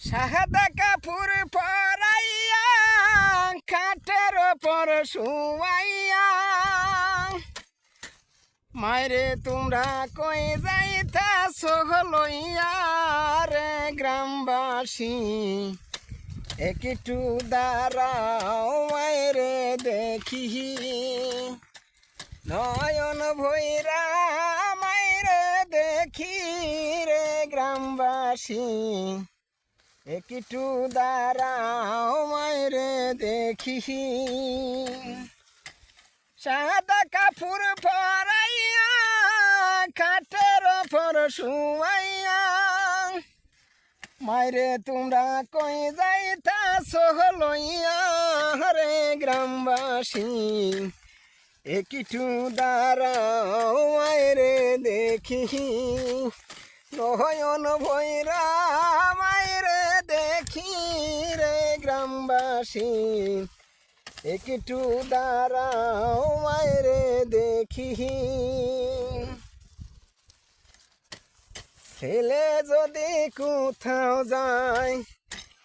সাদা কাপড় পরাইয়া খাটের ওপর শুয়াইয়া মায়েরে তোমরা কই যাইতাছ লইয়া রে গ্রামবাসী একটু দাঁড়াও মায়েরে দেখি নয়ন ভৈরা মায়েরে দেখি রে গ্রামবাসী একটু দাঁড়াও মায়েরে দেখি সাদা কাপড় পরাইয়া খাটের ওপর শুয়াইয়া মায়েরে তোমরা কই যাইতাছ লইয়া রে গ্রামবাসী একটু দাঁড়াও মায়েরে দেখি নয়ন ভৈরা মায়েরে দেখি রে গ্রামবাসী একটু দাঁড়াও মায়েরে দেখি ছেলে যদি কোথাও যায়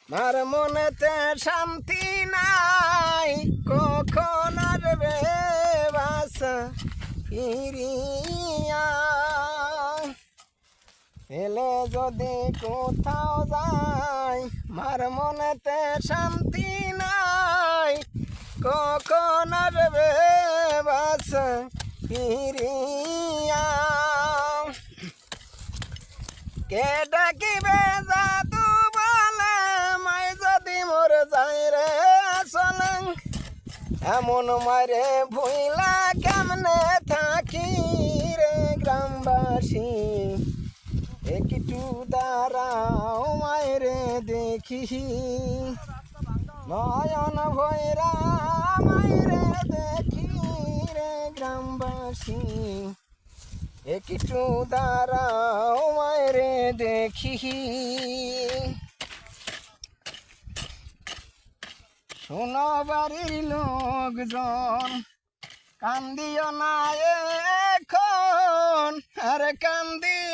মার মনেতে শান্তি নাই কখন আসবে বাসা ফিরিয়া ছেলে যদি কোথাও যায় মার মনেতে শান্তি নাই কখন আসবে বাসা ফিরিয়া কে ডাকিবে জাদু বলে মাই যদি মরে যাই রে চলে এমন মারে ভুইলা কেমনে থাকি রে গ্রামবাসী একটু দাঁড়াও মায়েরে দেখি নয়ন ভৈরা মায়েরে দেখি রে গ্রামবাসী একটু দাঁড়াও মায়েরে দেখি শোনো বাড়ির লোকজন কান্দিও না এখন আর কান্দি